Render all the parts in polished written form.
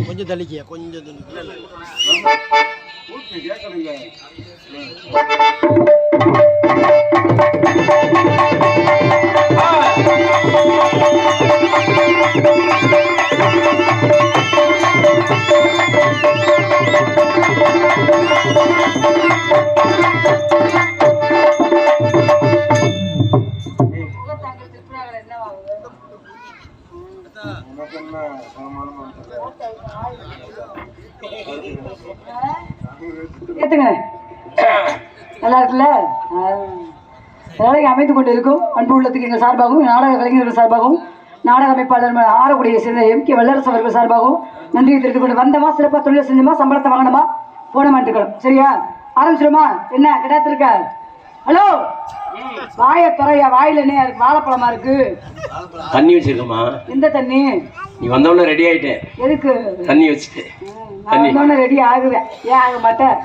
கொஞ்சம் தள்ளிக்கியா, கொஞ்சம் நல்லா இருக்குல்ல. நாடகம் அமைத்து கொண்டு இருக்கும் அன்பு உள்ளத்துக்கு எங்கள் சார்பாகவும் நாடக கலைஞர்கள் சார்பாகவும் நாடக அமைப்பாளர் ஆரக்குடியை சேர்ந்த எம்.கே. வல்லரசு அவர்கள் சார்பாகவும் நன்றியை தெரிவித்துக் கொண்டு வந்தமா சிறப்பாக தொழில் செஞ்சோமா சம்பளத்தை வாங்கணுமா போனமாட்டுக்கலாம். சரியா? ஆரம்பிச்சிடுமா? என்ன கிடைத்திருக்க? ஹலோ, வாய துறையா, வாயில என்ன இருக்கு? வாழைப்பழமா இருக்கு. தண்ணி வச்சிருக்கமா? எந்த தண்ணி? நீ வந்தவொடனே ரெடி ஆயிட்டேன். எதுக்கு தண்ணி வச்சுட்டு? வந்தவொடனே ரெடி ஆகுவேன், ஏன் ஆக மாட்டேன்.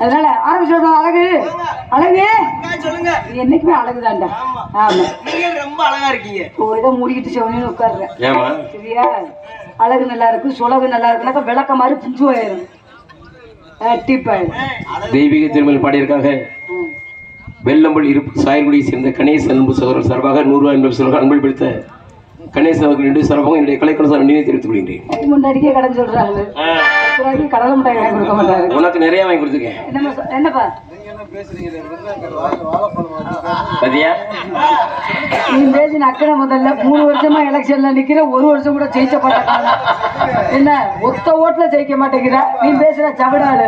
அதனால ஆரம்பிச்சிடணும். அழகு அழகு சொல்லுங்க. நீ என்னைக்குமே அழகுதான்டா. ஆமா, நீங்க ரொம்ப அழகா இருக்கீங்க. இதை மூடிக்கிட்டு செவனு உட்காடுறேன். சரியா? அழகு நல்லா இருக்கு, சுலகு நல்லா இருக்குனாக்கா விளக்க மாதிரி புஞ்சு ஆயிரும். தெய்வீக திருமல் பாடியிருக்காங்க. வெள்ளம்பல் இருப்பு சாயல்குடியை சேர்ந்த கணேசன் அன்பு சகோதரர் சார்பாக 100 ரூபாய் என்பது சொல்ல அன்பள் பிடித்த கணேசன் அவர்கள் என்று சார்பாக என்னுடைய கலைக்கணும் சார் நினைவு தெரிவித்துக் கொள்கின்றேன். முன்னாடிக்கே கடன் சொல்றாங்க, கடலை மிட்டாய் வாங்கி கொடுக்க மாட்டாங்க. உனக்கு நிறைய வாங்கி கொடுத்துருக்கேன். என்னப்பா நீ பேசி நக்கன முதல்ல 3 வருஷமா எலெக்ஷன்ல நிக்கிற, 1 வருஷம் கூட ஜெயிச்ச மாட்டேன். என்ன ஒத்த ஓட்டுல ஜெயிக்க மாட்டேங்கிற நீ பேசுற சவடாடு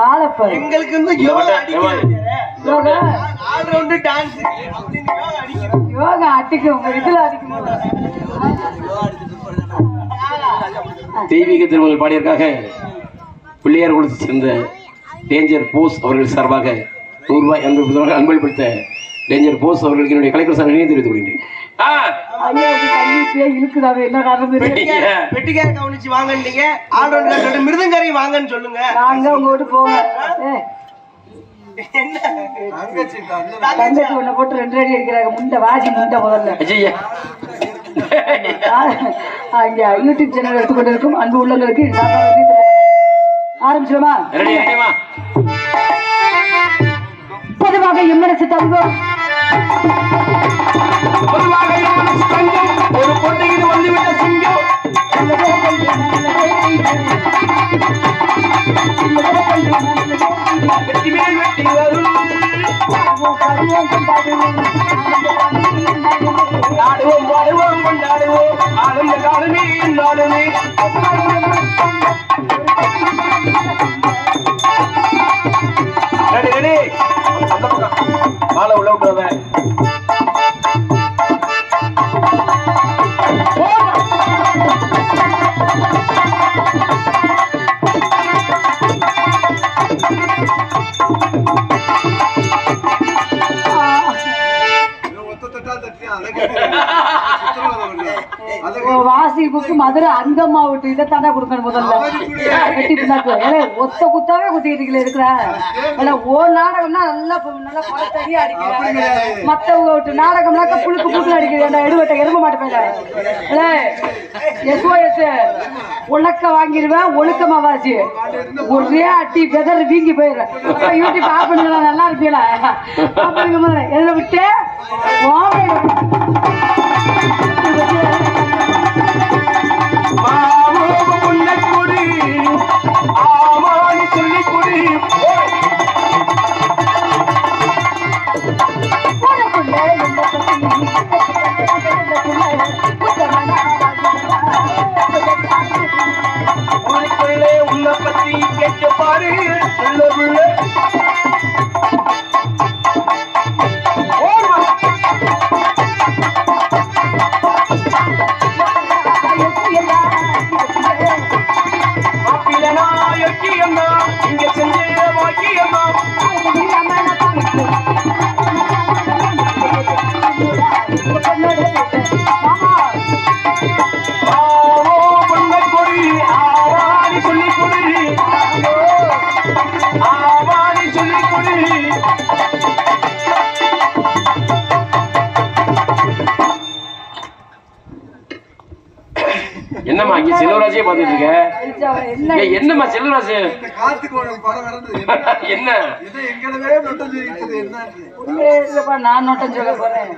ஆளப்ப. எங்களுக்கு யோகா அடிக்கும், இதுல அடிக்கும். தெய்வீக திருமணம் பாடியதற்காக பிள்ளையார் குளத்தை சேர்ந்த டேஞ்சர் போஸ் அவர்கள் சார்பாக 100 ரூபாய் அன்பளிப்படுத்த டேஞ்சர் போஸ் அவர்களுக்கு என்னுடைய கலைஞர் சார் நினைவு தெரிவித்துக் கொள்கின்றேன். மிருதங்கரை வாங்கன்னு சொல்லுங்க. போட்டு 2 அடி அடிக்கிறாங்க. முண்டை வாசி முண்டை முதல்ல யூடியூப் சேனல் எடுத்துக்கொண்டிருக்கும் அன்பு உள்ளங்களுக்கு ஆரம்பிச்சிடுமா? பொதுவாக எம்மனசு தங்கம், ஒரு பொட்டையில் வந்துவிட்ட சிங்கம், நாடுவோம் பாடுவோம் கொண்டாடுவோம் ஆளுங்க காலமே நாடுமே. மாலை உள்ள விட்டுறவன் வாசிப்புக்கு மதுரை அங்கம்மா விட்டு இதைத்தாண்டா கொடுக்கணும் முதல்ல. ஒத்த குத்தாவே குத்திக்கிட்டு இருக்கிற ஒரு நாடகம்னா நல்லா நல்லா பழத்தடியா அடிக்கிறேன். மத்தவங்க விட்டு நாடகம்னாக்க புழுக்கு புழுக்கு அடிக்கிறேன். எடுவட்ட எரும மாட்டேன். SOS உலக்க வாங்கிடுவேன். ஒழுக்கமா வாசி ஒரே அட்டி வெதர் வீங்கி போயிடுறேன். யூடியூப் ஆஃப் பண்ணுங்க, நல்லா இருப்பீங்களா? எதை விட்டு உன்னை பத்தி கேட்டு பாரு. என்னம்மா இங்க செல்வராஜே பாத்துட்டு இருக்க? என்ன ஏய், என்னம்மா செல்வராஜ்? என்ன நான் நோட்டம் சொல்ல போறேன்.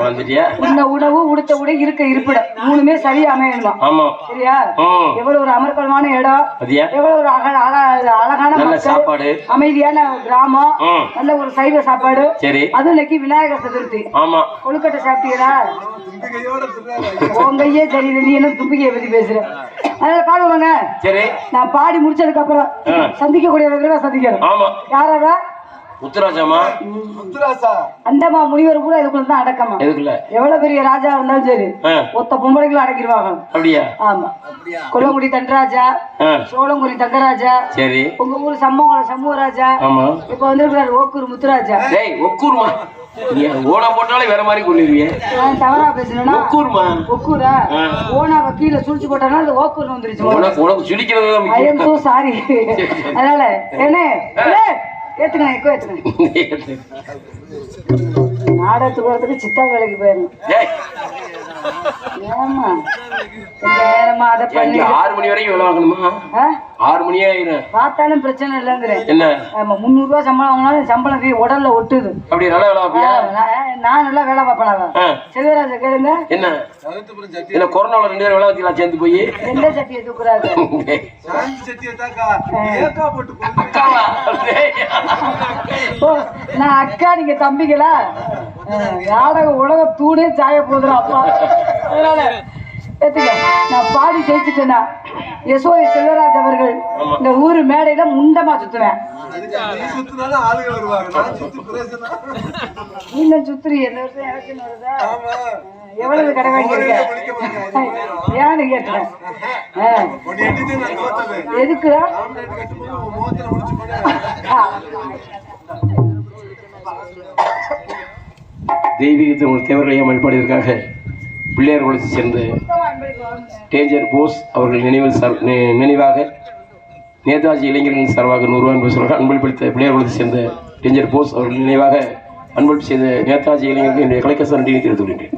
வந்துட்டியா? உன்ன உணவு உடுத்த உடை இருக்க இருப்பிடம் மூணுமே சரியா அமையணுமா? ஆமா. சரியா? ம். எவ்வளவு ஒரு அமர்க்கலமான இடம், அதியா? எவ்வளவு ஒரு அழகான நல்ல மக்கள், சாப்பாடு, அமைதியான கிராமம், ம். நல்ல ஒரு சைவ சாப்பாடு. சரி. அதுவும் இன்னைக்கு விநாயகர் சதுர்த்தி. ஆமா. கொழுக்கட்டை சாப்பிட்டீங்களா? உங்கையே தெரியல, நீ என்ன தும்பிக்கையை பத்தி பேசுற? அதனால பாடுவாங்க. சரி. நான் பாடி முடிச்சதுக்கு அப்புறம் சந்திக்கக்கூடியவர்களை சந்திக்கணும். ஆமா. யாராவா? முத்துராஜாமா? அந்தமா முனிவர் கூட இதுக்குள்ள தான் அடக்கமா. எதுக்குள்ள? எவ்வளவு பெரிய ராஜா இருந்தாலும் சரி, ஒத்த பொம்பளைகளும் அடக்கிடுவாங்க. அப்படியா? ஆமா. கொல்லங்குடி தண்டராஜா, சோழங்குடி தங்கராஜா, சரி. உங்க ஊர் சமூகராஜா, ஆமா. இப்ப வந்திருக்கிறாரு ஓக்கூர் முத்துராஜா. டேய், ஒக்கூர்மா. நீ ஓனா போட்டாலே வேற மாதிரி கொள்ளிருவியே. தவறா பேசணும்னா ஒக்கூர்மா. ஒக்கூரா? ஓனாவை கீழே சுழிச்சு போட்டானா அது ஓக்கூர் வந்துருச்சு. உனக்கு சுடிக்கிறது தான் ஐ எம் சோ சாரி. அதனால என்ன ஏத்துக்கணும், எக்கோ ஏத்துக்கணும். நாடகத்துக்கு வரதுக்கு சித்தா வேலைக்கு போயிடணும். ஏமா இந்த நேரமா அதை பண்ணி 6 மணி வரைக்கும் வேலை வாங்கணுமா? 6 மணியே ஆயிரும். பார்த்தாலும் பிரச்சனை இல்லைங்கிறேன். என்ன? ஆமா, 300 ரூபாய் சம்பளம் வாங்கினாலும் சம்பளம் உடல்ல ஒட்டுது. அப்படி நல்ல வேலை பார்ப்பியா? நான் நல்லா வேலை பார்ப்பேன். செல்வராஜ கேளுங்க. என்ன இல்ல கொரோனால 2 பேரும் வேலை வச்சுக்கலாம் சேர்ந்து போய். எந்த சட்டியை தூக்குறாங்க? நான் அக்கா, நீங்க தம்பிகளா? நாடக உலக தூணே சாய போதும் அப்பா. அதனால நான் பாடி ஜெயிச்சுட்டேன்னா யசோதி செல்வராஜ் அவர்கள் இந்த ஊரு மேடையில முண்டமா சுத்துவேன். நீங்க சுத்துறீ எந்த வருஷம் எனக்கு வருதா? எவ்வளவு கடை வாங்கியிருக்க? ஏன்னு கேட்டுறேன். எதுக்குடா? தெய்வீகத்தை உங்கள் தேவரையா மதிப்பாடுவதற்காக பிள்ளையார் குளத்தை சேர்ந்த டேஞ்சர் போஸ் அவர்கள் நினைவாக நேதாஜி இளைஞர்கள் சார்பாக 100 ரூபாய் என்பது சொல்கிறார். அன்பளிப்படுத்த பிள்ளையார் குளத்தை சேர்ந்த டேஞ்சர் போஸ் அவர்கள் நினைவாக அன்பளிப்பு செய்த நேதாஜி இளைஞர்கள் என்னுடைய கலைக்கச நன்றியை தெரிவித்துக் கொள்கின்றேன்.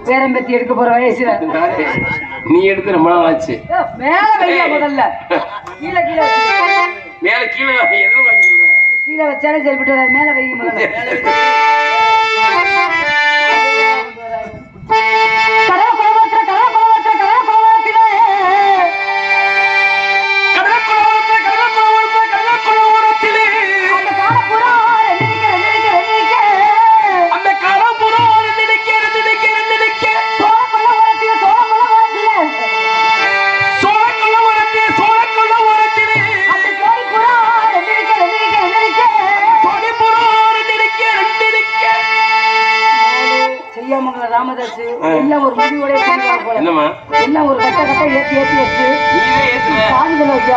பேரம்பத்தி எடுக்க போற வயசுல நீ எடுத்து ரொம்ப நாள் ஆச்சு. மேல வைக்க முதல்ல கீழே கீழே மேல கீழே கீழே வச்சாலே சரிப்பட்டு வராது. மேல வைக்க முதல்ல. ராமதாஸ் எல்லாம் ஒரு முடிவோட எல்லாம் ஒரு கட்ட கட்ட ஏத்தி ஏத்தி வச்சு சாமிகளை வைக்க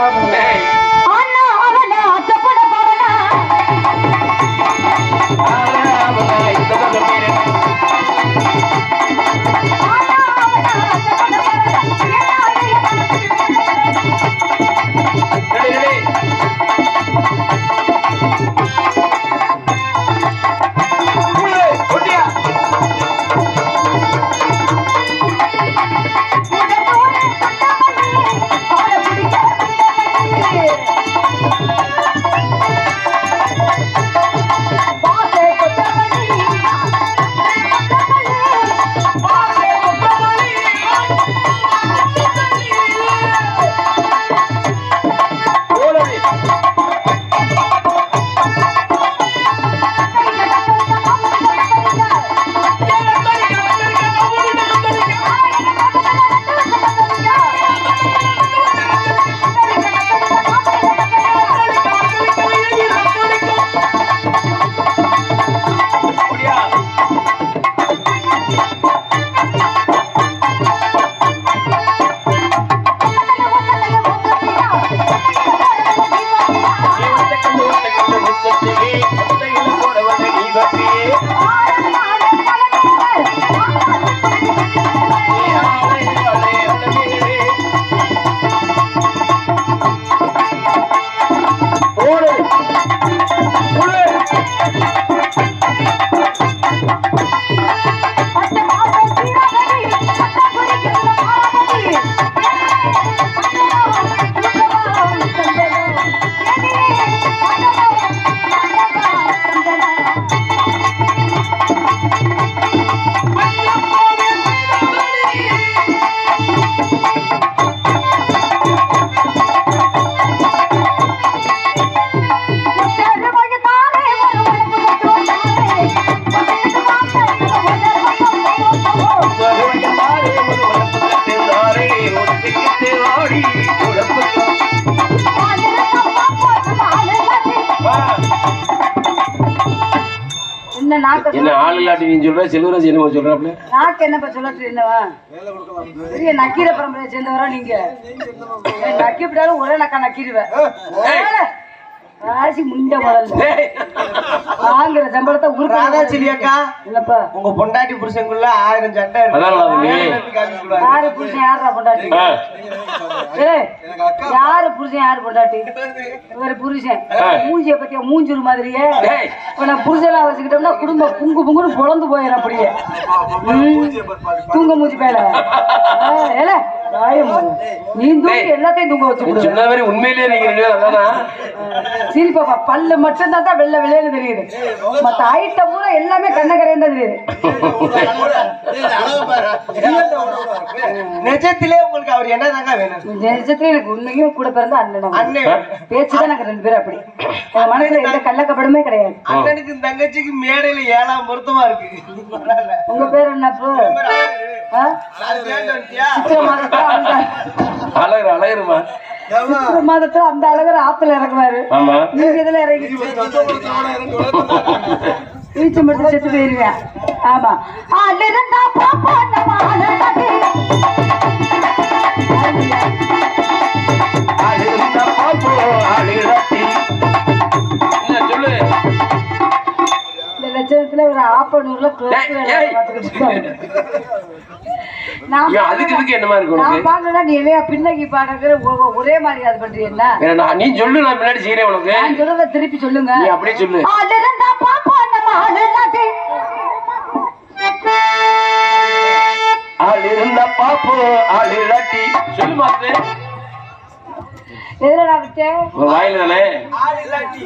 என்ன நாக்க என்ன ஆள் இல்லாட்டி நீ சொல்ற செல்வராஜ் என்ன சொல்றாப்ல நாக்கு என்னப்பா சொல்லட்டு என்னவா பெரிய நக்கீர பரம்பரையை சேர்ந்தவரா நீங்க நக்கிவிட்டாலும் ஒரே நக்கா நக்கிடுவேன் ராசி முண்ட முதல்ல வாங்குற சம்பளத்தை ராதாச்செல்வி அக்கா இல்லப்பா உங்க பொண்டாட்டி புருஷனுக்குள்ள 1000 சண்டை யாரு புருஷன் யாரா பொண்டாட்டி யாரு புருஷன் யாரு பொண்டாட்டி இவரு புருஷன் மூஞ்சிய பத்தியா மூஞ்சூர் மாதிரியே புருஷனா வச்சுக்கிட்டோம்னா குடும்பம் புங்கு புங்குன்னு பொழந்து போயிடும் அப்படியே தூங்க மூஞ்சி பேல நீ தூங்கி எல்லாத்தையும் தூங்க வச்சு சொன்ன மாதிரி உண்மையிலேயே நீங்க சிரிப்பாப்பா பல்லு மட்டும் தான் வெள்ளை வெளியில தெரியுது மத்த ஐட்டம் பூரா எல்லாமே கண்ணக்கரையும் தான் தெரியுது நிஜத்திலே உங்களுக்கு அவர் என்னதாங்க வேணும் நிஜத்துல எனக்கு உண்மையும் கூட பிறந்த அண்ணன் பேச்சுதான் எனக்கு 2 பேரும் அப்படி என் மனசுல எந்த கள்ளக்கபடமே கிடையாது அண்ணனுக்கு தங்கச்சிக்கு மேடையில 7ஆம் பொருத்தமா இருக்கு உங்க பேர் என்ன சித்திர அழகுமா மாதத்துல அந்த அழகர் ஆத்துல இறங்குவாரு நீங்க இதுல இறங்கி வீச்சு மட்டும் செத்து போயிருவேன் ஆமா இந்த லட்சணத்துல ஒரு ஆப்பனூர்ல அதுக்கு என்னமா இருக்கும் பாடுறா நீ இல்லையா பின்னகி பாடுறது ஒரே மாதிரி அது பண்றீங்கன்னா நீ சொல்லு நான் பின்னாடி செய்யறேன் உனக்கு நான் சொல்றத திருப்பி சொல்லுங்க நீ அப்படியே சொல்லு ஆள் இருந்தா பாப்போ ஆள் இல்லாட்டி சொல்லு மாத்து எதுல நான் விட்டேன் வாயில தானே ஆள் இல்லாட்டி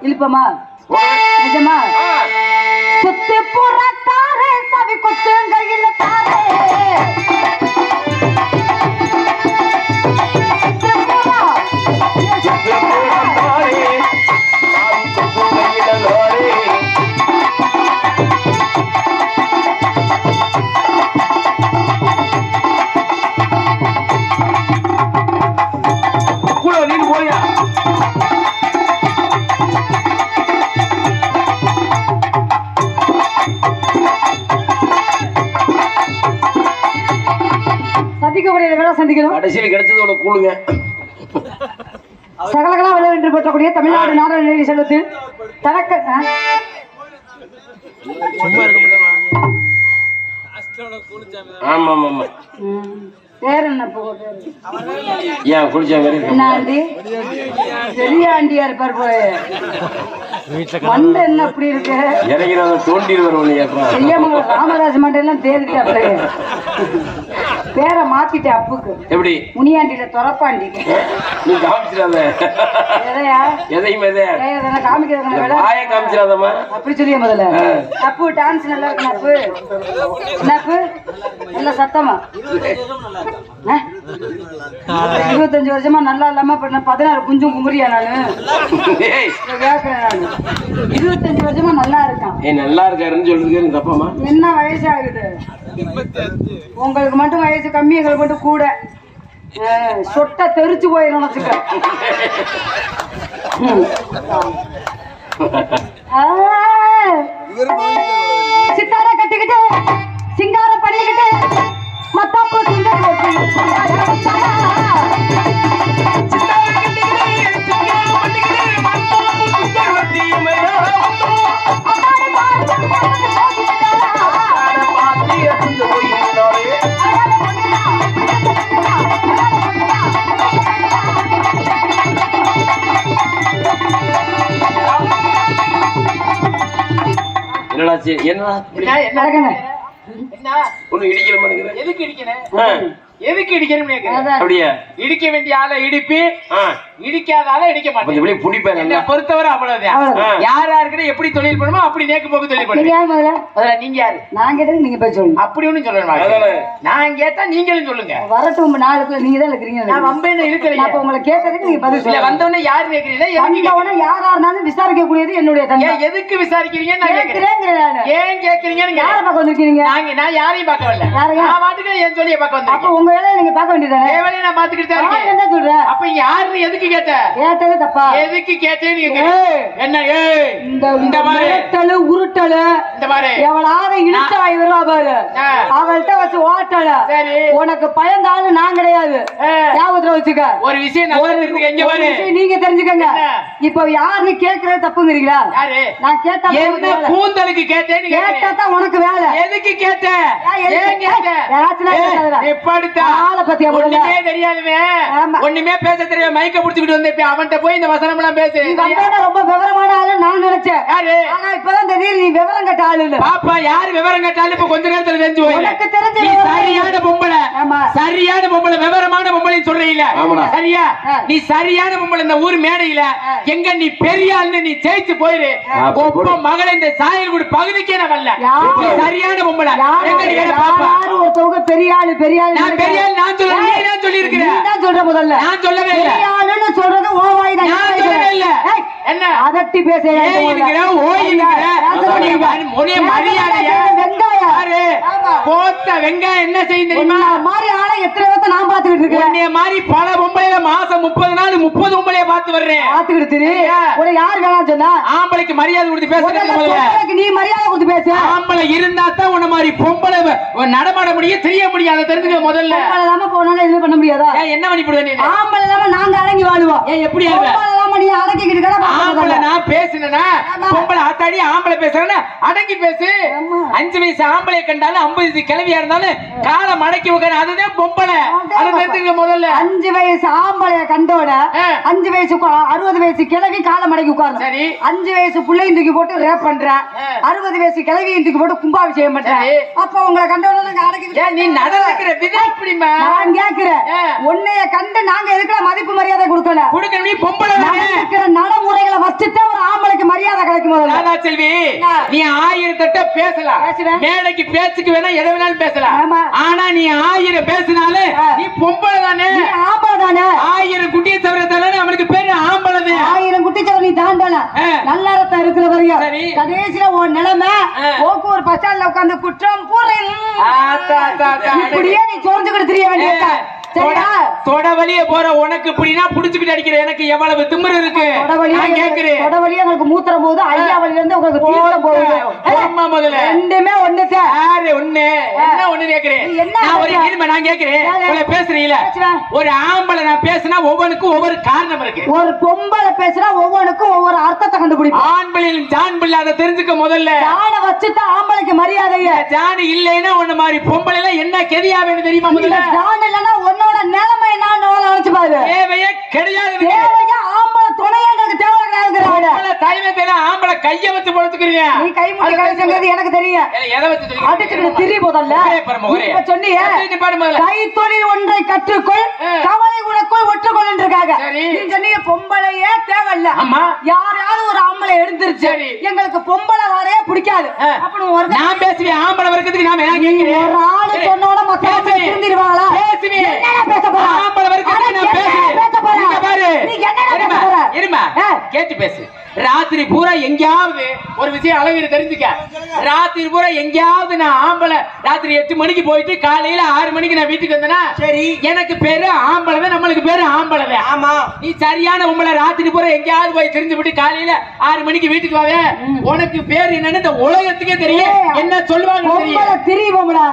இழுப்பமா நிஜமா சுத்தி புறத்தாரே சவி கொத்துங்கையில் தாரே கூட நீ போறியா சந்திக்கணும் கடைசியில் கிடைச்சது உனக்கு கூடுங்க சகலகலா விளையாட்டு வென்று பெற்றக்கூடிய தமிழ்நாடு நாடக நிலைய செல்வத்தில் தனக்கு ஆமா ஆமா வேற என்ன ஏன் குடிச்சா ஆண்டி பெரிய ஆண்டியா இருப்பார் போல மண்டை என்ன அப்படி இருக்கு இறங்கிறத தோண்டிடுவார் ஐயமங்கலம் ராமராஜ் மண்டை எல்லாம் தேர்ந்துட்டாப்ல பேரை மாத்திட்டேன் அப்புக்கு எப்படி முனியாண்டியில துறப்பாண்டி நீ காமிச்சிடாத எதையா எதையும் காமிக்கிறது காமிச்சிடாதம்மா அப்படி சொல்லிய முதல்ல அப்பு டான்ஸ் நல்லா இருக்கு அப்பு என்னப்பு நல்ல சத்தமா 25 வருஷமா நல்லா இல்லாம 16 குஞ்சும் குமுறியா நானு கேக்குறேன் நானு 25 வருஷமா நல்லா இருக்கான் நல்லா இருக்காருன்னு சொல்லிருக்கேன் தப்பாமா என்ன வயசு ஆகுது உங்களுக்கு மட்டும் வயசு கம்மி எங்களுக்கு மட்டும் கூட சொட்ட தெரிச்சு போயிடும் வச்சுக்க சித்தார கட்டிக்கிட்டு சிங்காரம் பண்ணிக்கிட்டு மத்தாப்பு என்னடா நடக்குங்க ஒண்ணு இடிக்கல மாட்டேங்கிறேன் எதுக்கு இடிக்கணும் எதுக்கு இடிக்கணும்னு கேக்குறேன். அதான். அப்படியா இடிக்க வேண்டிய ஆளை இடிப்பி ஆ. இடிக்காத ஆளை இடிக்க மாட்டேன். கொஞ்சம் இப்படி பிடிப்பேன் என்னை நல்லா. பொறுத்தவரை அவ்வளவுதான். அவ்வளவுதான். யார் யாருக்குன்னு எப்படி தொழில் பண்ணுமோ அப்படி நேக்கு போக்கு தொழில் நீங்க பண்ணுவேன். யார் முதல்ல? முதல்ல நீங்க யாரு? நான் கேட்டது நீங்க போய் சொல்லுங்க. அப்படி ஒண்ணும் சொல்லணும். அதானே. நான் கேட்டா நீங்களும் சொல்லுங்க. வரட்டும் நாளுக்குள்ள நீங்க தான் இருக்கிறீங்க. நான் வம்பேன்னு நான் இருக்கிறீங்க. அப்ப உங்களை கேட்டதுக்கு நீங்க பதில் இல்ல சொல்லுங்க. வந்தவொடனே யாரு கேக்குறீங்க? எதுக்கு வந்தவன யாரா இருந்தாலும் விசாரிக்க கூடியது என்னுடைய தன்மை. ஏன் எதுக்கு விசாரிக்கிறீங்கன்னு நான் கேக்குறேன். கேக்குறேங்கிறேன் நானு. ஏன் கேக்குறீங்கன்னு யாரை கேக்குறேன். பார்க்க வந்திருக்கீங்க? நான் யாரையும் பார்க்க வரல. யாரையா? நான் பாட்டுக்கு என் சொல்லிய பார்க்க அப்ப வந்தேன். உங்க வேலையை நீங்க பார்க்க வேண்டியதானே? என் வேலையை நான் பாத்துக்கிட்டு தான் நான் இருக்கேன். என்ன சொல்றேன்? அப்ப இங்க யாருன்னு எதுக்கு கேட்ட? கேட்டது தப்பா? எதுக்கு கேட்டேன்னு கேக்குறேன். ஏய், என்ன ஏய் இந்த இந்த மாதிரி மிரட்டலு உருட்டலு இந்த மாதிரி எவளாவது இழுத்து ஆகி வருவா பாரு, ஆ. அவள்கிட்ட வச்சு ஓட்டல. சரி. உனக்கு பயந்தாலும் நான் கிடையாது. ஆ. ஞாபகத்துல வச்சுக்க. ஒரு விஷயம் நல்லா தெரிஞ்சுக்க. இங்க ஒரு பாரு. விஷயம் நீங்க தெரிஞ்சுக்கங்க. என்ன? இப்ப யாருன்னு கேக்குறது தப்புங்கிறீங்களா? யாரு? நான் கேட்டா தான் என்ன உனக்கு வேலை. கூந்தலுக்கு கேட்டேன்னு கேட்டா கேக்குறேன். தான் உனக்கு வேலை. எதுக்கு கேட்ட? எதுக்கு? ஏன் கேட்ட? யாராச்சும் நான் கேட்டதுல. எப்படித்தா? ஆளை பத்தியா முதல்ல? ஒண்ணுமே தெரியாதுமே. ஆமா. ஒண்ணுமே பேச தெரியாம மைக்க புடிச்சுக்கிட்டு வந்து இப்ப அவன்கிட்ட போய் இந்த வசனம் எல்லாம் பேசு. நீ வந்தவன ரொம்ப விவரமான ஆளு நான் நினைச்சேன். யாரு? ஆனா இப்பதான் தெரியுது நீ விவரம் கட்ட ஆளு இல்ல. பாப்பா யாரு விவரம் கேட்டாலும் இப்ப கொஞ்ச நேரத்துல தெரிஞ்சு போயிரு. உனக்கு தெரிஞ்ச நீ விவரம் சரியான பொம்பளை. ஆமா. சரியான பொம்பளை விவரமான பொம்பளைன்னு சொல்றீல. ஆமாடா. சரியா? ஆ. நீ சரியான பொம்பளை இந்த ஊர் மேடையில எங்க நீ பெரிய ஆளுன்னு நீ ஜெயிச்சு போயிரு. ஒப்ப மகளை இந்த சாயல்குடி பகுதிக்கே நான் வரல. யாரு? நீ சரியான பொம்பளை. யாரு எங்க நீ கேட்ட பாப்பா? யாரு ஒருத்தவங்க பெரிய ஆளு பெரிய ஆளு நான் பெரிய ஆள் நான் சொல்ல நீ தான் சொல்லி இருக்கிற. நீ தான் சொல்ற முதல்ல. நான் சொல்லவே இல்ல. பெரிய ஆளுன்னு சொல்றது ஓ வாய் தான். நான் சொல்லவே இல்ல. ஏய், என்ன? அதட்டி பேச ஏன் இருக்கிற? ஓய் இருக்கிற? உன்னைய மரியாதையா? வெங்காயம். பாரு. ஆமா. போத்த வெங்காயம் என்ன செய்யும் தெரியுமா? உன்னை மாதிரி ஆளை எத்தனை பேர்த்த நான் பாத்துக்கிட்டு இருக்கேன். உன்னைய மாதிரி பல பொம்பளைல மாசம் 30 நாள் 30 பொம்பளைய பார்த்து வர்றேன். பாத்துக்கிட்டு திரி. உனக்கு யாரு வேணாம் சொன்னா? ஆம்பளைக்கு மரியாதை கொடுத்து முதல்ல பேசுறது முதல்ல. பொம்பளைக்கு நீ மரியாதை கொடுத்து பேசு. ஆம்பளை இருந்தா தான் உன்ன மாதிரி பொம்பளை நடமாட முடியும் தெரிய முடியும். அதை தெரிஞ்சுக்க முதல்ல. ஆம்பளை இல்லாம போனாலும் எதுவுமே பண்ண முடியாதா? ஏன் என்ன பண்ணி போடுவேன் நீ? ஆம்பளை இல்லாம நாங்க அடங்கி வாழுவோம். ஏன் எப்படி ஆடுவ? பொம்பளை இல்லாம நீ அடக்கிக்கிட்டு கடை பார்க்க ஆம்பளை முதல்ல. நான் பேசுனேன்னா ஆமா. பொம்பளை ஆத்தாடி ஆம்பளை பேசுறேன்னா அடங்கி பேசு. ஆமா. 5 வயசு ஆம்பளை கண்டாலும் 50 வயசு கிழவியா இருந்தாலும் காலை மடக்கி உட்காரு. அதுதான் பொம்பளை. அதை தெரிஞ்சுக்க முதல்ல. 5 வயசு ஆம்பளைய கண்டோட ஆ. 5 வயசு 60 வயசு கிழவி காலை மடக்கி உட்கார்ந்து. சரி. 5 வயசு புள்ளையும் தூக்கி போட்டு ரேப் பண்ற. ஆ. 60 வயசு கிழவியும் தூக்கி போட்டு கும்பாபிஷேகம் பண்ற. சரி. அப்ப உங்களை கண்டோட நாங்க அடக்கிட்டு ஏன் நீ நடந்துக்கிற விதம் எப்படிமா? நான் கேக்குறேன். ஆ. உன்னைய கண்டு நாங்க எதுக்குள்ள மதிப்பு மரியாதை கொடுக்கல? கொடுக்க நீ பொம்பளை தானே? நடக்கிற நடைமுறைகளை வச்சுட்டு ஒரு ஆம்பளைக்கு மரியாதை கிடைக்கும் முதல்ல. ராதா செல்வி என்ன? நீ 1000 தட்ட பேசலாம். பேசுவேன். மேடைக்கு பேச்சுக்கு வேணா எதை வேணாலும் பேசலாம். ஆமா. ஆனா நீ 1000 பேசினாலும் ஆ. நீ பொம்பளை தானே? நீ ஆம்பளை தானே? 1000 குட்டியை தவிர அவனுக்கு பேரு ஆம்பளை தான். 1000 குட்டிச்சவர் நீ தாண்டல. ஆ. நல்ல ரத்தம் இருக்கிற வரையும் சரி. கடைசியில உன் நிலைமை ஆ. போக்குவரத்து பஸ் ஸ்டாண்ட்ல உட்கார்ந்து குற்றம் புரியும். ஆத்தா, ஆத்தா, ஆத்தா. இப்படியே நீ சோர்ந்துகிட்டு தெரிய வேண்டியதா? சரியா? தொட வழிய போற உனக்கு இப்படின்னா புடிச்சுக்கிட்டு அடிக்கிற எனக்கு எவ்வளவு திமிரு இருக்கு? நான் கேக்குறேன். தொடவழியா உங்களுக்கு மூத்திரம் போகுது, ஐயா வழியில இருந்து உங்களுக்கு தீர்த்தம் போகுது. ஆமா முதல்ல. ரெண்டுமே ஒண்ணுதான். யாரு ஒண்ணு? என்ன ஒண்ணு கேக்குறேன்? நீ என்ன நான் ஒரு கேக்குற? இருமை நான் கேக்குறேன். யாரு? உங்களை பேசுறீங்களா? பேசுவேன். ஒரு ஆம்பளை நான் பேசினா ஒவ்வொன்றுக்கும் ஒவ்வொரு காரணம் இருக்கு. ஒரு பொம்பளை பேசுறா ஒவ்வொன்றுக்கும் ஒவ்வொரு அர்த்தத்தை கண்டுபிடிப்போம். ஆண்களில் ஜான் பிள்ளை அதை தெரிஞ்சுக்க முதல்ல. ஜான வச்சுதான் ஆம்பளைக்கு மரியாதைய. ஜான் இல்லைன்னா உன்ன மாதிரி பொம்பளை எல்லாம் என்ன கெதியா வேணும் தெரியுமா இந்த முதல்ல? ஜான் இல்லைன்னா உன்னோட நிலைமை என்னன்னு நினைச்சு பாரு. தேவையே கிடையாது. தேவையா ஆம்பளை துணையா எங்களுக்கு தேவை கிடையாதுங்கிறாங்க. ஆம்பளை தைவத்தையில ஆம்பளை கைய வச்சு படுத்துக்கிறீங்க. நீ கை முட்டி கழிச்சங்கிறது எனக்கு தெரியும். எதை வச்சு அடிச்சுக்கிட்டு திரி முதல்ல. ஒரே இப்ப சொன்னியே கைத்தொழில் ஒன்றை கற்றுக்கொள் கவலை உனக்குள் ஒற்றுக்கொள் இருக்காங்க. சரி. நீ சொன்னீங்க பொம்பளையே தேவையில்ல. ஆமா. யாராவது ஒரு ஆம்பளை எடுத்துருச்சு. சரி. எங்களுக்கு பொம்பளை வாரையே பிடிக்காது. அப்படி ஒரு நான் பேசுவேன் ஆம்பளை வர்க்கத்துக்கு நாம என்ன கேக்குறேன்? ஒரு ஆளு சொன்னோட மத்தவங்க திருந்திடுவாங்களா? பேசுவேன். என்னடா பேச போற? ஆம்பளை வர்க்கத்துக்கு நான் பேசுவேன். பேச போற? இங்க பாரு. நீ என்னடா பேச போற? இருமா கேட்டு பேசு. ராத்திரி பூரா எங்கயாவது ஒரு விஷயம் அளவீடு தெரிஞ்சுக்க. ராத்திரி பூரா எங்கயாவது நான் ஆம்பளை ராத்திரி 8 மணிக்கு போயிட்டு காலையில 6 மணிக்கு நான் வீட்டுக்கு வந்தேன்னா சரி. எனக்கு பேரு ஆம்பளை, நம்மளுக்கு பேரு ஆம்பளை. ஆமா. நீ சரியான உங்களை ராத்திரி பூரா எங்கயாவது போய் தெரிஞ்சு விட்டு காலையில 6 மணிக்கு வீட்டுக்கு வாவே உனக்கு பேர் என்னன்னு இந்த உலகத்துக்கே தெரியும். என்ன சொல்லுவாங்க பொம்பளை திரிவோம்டா.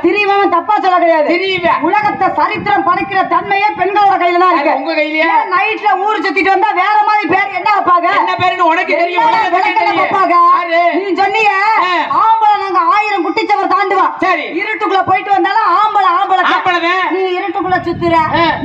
திரிவம் தப்பா சொல்ல கிடையாது. தெரியுவேன். உலகத்தை சரித்திரம் படைக்கிற தன்மையே பெண்களோட கையில தான் இருக்கு. உங்க கையிலயே நைட்ல ஊர் சுத்திட்டு வந்தா வேற மாதிரி பேர் என்ன வைப்பாங்க? என்ன பேருன்னு உனக்கு தெரியும். உலகத்துக்கே தெரியும். யாரு? நீ சொன்னீங்க ஆம்பளை நாங்க 1000 குட்டிச்சவர் தாண்டுவான். சரி. இருட்டுக்குள்ள போயிட்டு வந்தாலும் ஆம்பளை ஆம்பளை ஆம்பளை. நீ இருட்டுக்குள்ள சுத்துற.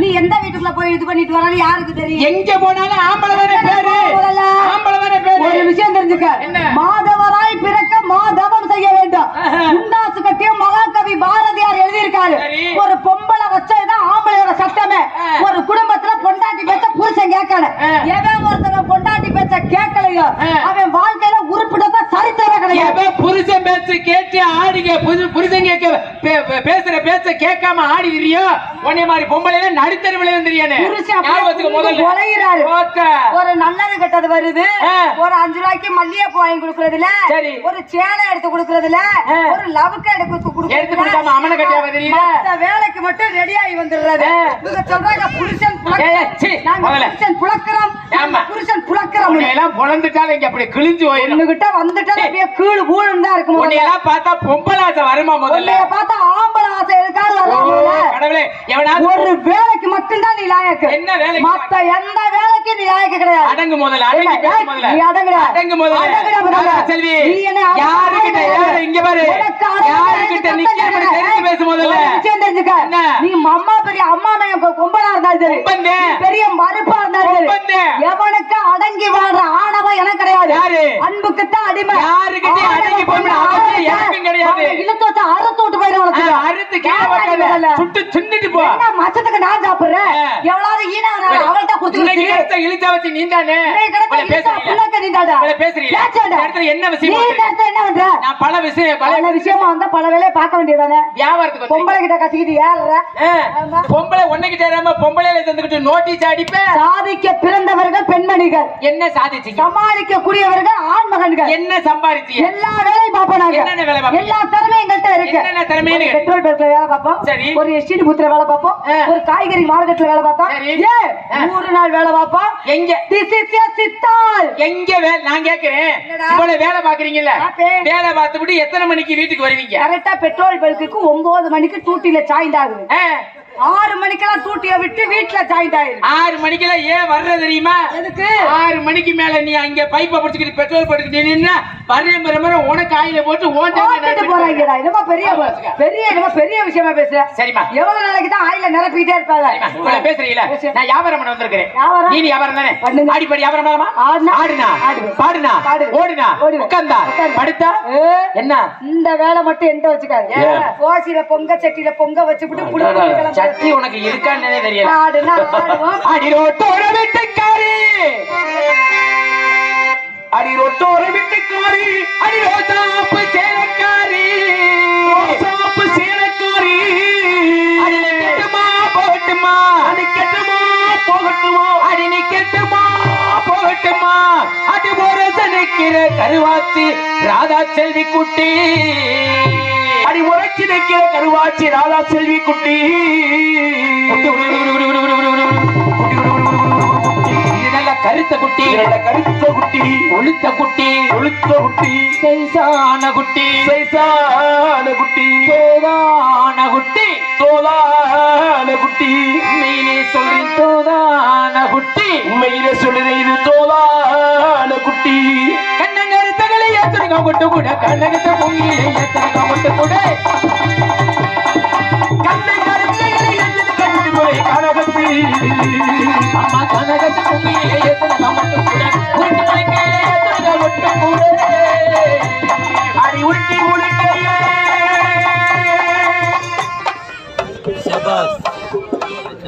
நீ எந்த வீட்டுக்குள்ள போய் இது பண்ணிட்டு வரான்னு யாருக்கு தெரியும்? எங்க போனாலும் ஆம்பளை தானே பேரு. முதல்ல ஆம்பளை தானே பேரு. ஒரு விஷயம் தெரிஞ்சுக்க. என்ன? மாதவராய் பிறக்க மாதவம் செய்ய வேண்டும். குண்டாசு கட்டிய மகாகவி பாரதியார் எழுதியிருக்காரு. ஒரு பொம்பளை வச்சதுதான் ஆம்பளையோட சட்டமே. ஒரு குடும்பத்துல பொண்டாட்டி பேச்ச புருஷன் கேட்கணும். எவன் ஒருத்தவன் பொண்டாட்டி பேச்ச கேட்கலையோ அவன் வாழ்க்கையில உருப்பிடத்தான் சரித்திரம் கிடையாது. புருஷன் பேச்சு கேட்டு ஆடிங்க, புருஷன் பேசுற பேச்ச கேட்காம ஆடிடுறியோ உன்னை மாதிரி பொம்பளை நடுத்தருவில இருந்தியானே. ஒரு நல்லது கெட்டது வருது, ஒரு 5 ரூபாய்க்கு மல்லிகைப்பூ வாங்கி கொடுக்கறதுல, ஒரு சேலை எடுத்து கொடுக்கறதுல, ஒரு லவுக்கு எடுத்து கொடுக்கறதுல, அம்மனை கட்டியா வந்துறீங்க. மத்த வேலைக்கு மட்டும் ரெடி ஆகி வந்துடுறது. இவங்க சொல்றாங்க புருஷன் புலக்கரம், புருஷன் புலக்கரம் எல்லாம் புலந்துட்டாலும் இங்க அப்படி கிழிஞ்சு போயிடும். கிட்ட வந்துட்டாலும் அப்படியே கீழு ஊழுன்னு தான் இருக்கும். எல்லாம் பார்த்தா பொம்பளை ஆசை வருமா? முதல்ல பார்த்தா ஆம்பளை ஆசை இருக்காது. கடவுளே, ஒரு வேலைக்கு மட்டும்தான் நீ லாயக்கு. என்ன வேலை? மத்த எந்த வேலைக்கு நீ லாயக்கு கிடையாது. அடங்கு முதல்ல, அடங்கி பேசு முதல்ல. நீ அடங்குடா, அடங்கு முதல்ல. செல்வி, யாருக்கிட்ட இங்க பாரு, யாருக்கிட்ட நிக்கிற தெரிஞ்சு பேசு முதல்ல. தெரிஞ்சுக்க, நீ அம்மா பெரிய அம்மா கொம்பனா இருந்தாலும் சரி, பெரிய மறுப்பா இருந்தாலும் சரி, எவனுக்கு அடங்கி வாழ்ற ஆணவம் எனக்கு கிடையாது. அன்புக்குத்தான் அடிமை. யாருக்கிட்ட அடங்கி போன அவசியம் எனக்கும் கிடையாது. இழுத்து வச்சு அறுத்து விட்டு போயிடும். அறுத்து கேட்க சுட்டு சின்னிட்டு போ. மச்சத்துக்கு நான் சாப்பிடுறேன். எவ்வளவு ஈனா அவள்கிட்ட குத்து இழுச்சா வச்சு நீந்தானே பேசுறீங்க. என்ன விஷயம்? என்ன பண்ற? நான் பல விஷயமா வந்தா பல வேலையை பார்க்க வேண்டியதானே. வியாபாரத்துக்கு பொம்பளை கிட்ட கத்திக்கிட்டு ஏறுற. பொம்பளை ஒண்ணுகிட்ட ஏறாம பொம்பளையில தந்துக்கிட்டு நோட்டீஸ் அடிப்பேன். சாதிக்க பிறந்தவர்கள் பெண்மணிகள். என்ன சாதிச்சீங்க? சமாளிக்க கூடியவர்கள் ஆண் மகன்கள். என்ன சம்பாதிச்சீங்க? எல்லா வேலையும் பார்ப்போம். என்னென்ன வேலை பார்ப்போம்? எல்லா திறமையும் எங்கள்கிட்ட இருக்கு. என்னென்ன திறமைன்னு? பெட்ரோல் பங்க்ல வேலை பார்ப்போம். சரி. ஒரு எஸ்டேட் பூத்துல வேலை பார்ப்போம். ஒரு காய்கறி மார்க்கெட்ல வேலை பார்த்தோம். 100 நாள் வேலை பார்ப்போம். எங்க சித்தால் எங்க வேலை? நான் கேக்குறேன், இவ்வளவு வேலை பாக்குறீங்கல்ல, வேலை பார்த்துட்டு எத்தனை மணிக்கு வீட்டுக்கு வருவீங்க? கரெக்டா பெட்ரோல் பல்க்குக்கு 9 மணிக்கு டூட்டில ஜாயின் ஆகுது. 6 மணிக்கெல்லாம் டூட்டியை விட்டு வீட்டுல ஜாயின் ஆயிரு. 6 மணிக்கெல்லாம் ஏன் வர்றது தெரியுமா? எதுக்கு? 6 மணிக்கு மேல நீ அங்க பைப்பை பிடிச்சிக்கிட்டு பெட்ரோல் போட்டுக்கிட்டு நின்னா வர்ற உனக்கு ஆயில போட்டு ஓட்டிட்டு போறாங்கடா. இதமா பெரிய பெரிய விஷயமா பேசுற. சரிமா, எவ்வளவு நாளைக்கு தான் ஆயில நிரப்பிட்டே இருப்பாங்க. இவ்வளவு பேசுறீங்களா? நான் வியாபாரம் பண்ண வந்திருக்கிறேன். நீ வியாபாரம் தானே? அடிப்படி வியாபாரம் பண்ணலாமா? ஆடுனா, பாடுனா, ஓடுனா, உட்கார்ந்தா, படுத்தா, என்ன இந்த வேலை மட்டும் எந்த வச்சுக்காது. கோசில பொங்க சட்டியில பொங்க வச்சுட்டு புடுங்க சட்டி உனக்கு இருக்கான்னு தெரியல. ஆடுனா ஆடுவோம். அடி ரோட்டோர வெட்டக்காரி, அடி ரோட்டோர வெட்டக்காரி, அடி ரோட்டாப்பு சேலக்காரி, ரோட்டாப்பு சேலக்காரி, அடி கெட்டுமா போகட்டுமா, அடி கெட்டுமா போகட்டுமா, அடி நீ கெட்டுமா போகட்டுமா, அடி ஒரு நிக்கிற கருவாச்சி ராதா செல்வி குட்டி, அடி உரைச்சி நிக்கிற கருவாச்சி ராதா செல்வி குட்டி, கருத்த குட்டி, கருத்த குட்டி, ஒழுத்த குட்டி, ஒழுத்த குட்டி, சைசான குட்டி, சைசான குட்டி, தோதான குட்டி, தோதான குட்டி, உண்மையிலே சொல்லி தோதான குட்டி, உண்மையிலே சொல்லுது இது தோதான குட்டி, கண்ணங்கருத்தகளை ஏத்தனங்க கொட்டு கூட, கண்ணகத்த பொங்கிலே ஏத்தனங்க கொட்டு கூட, கண்ணங்கருத்தகளை ஏத்தனங்க கொட்டு கூட, கனகத்தி அம்மா கனகத்த பொங்கிலே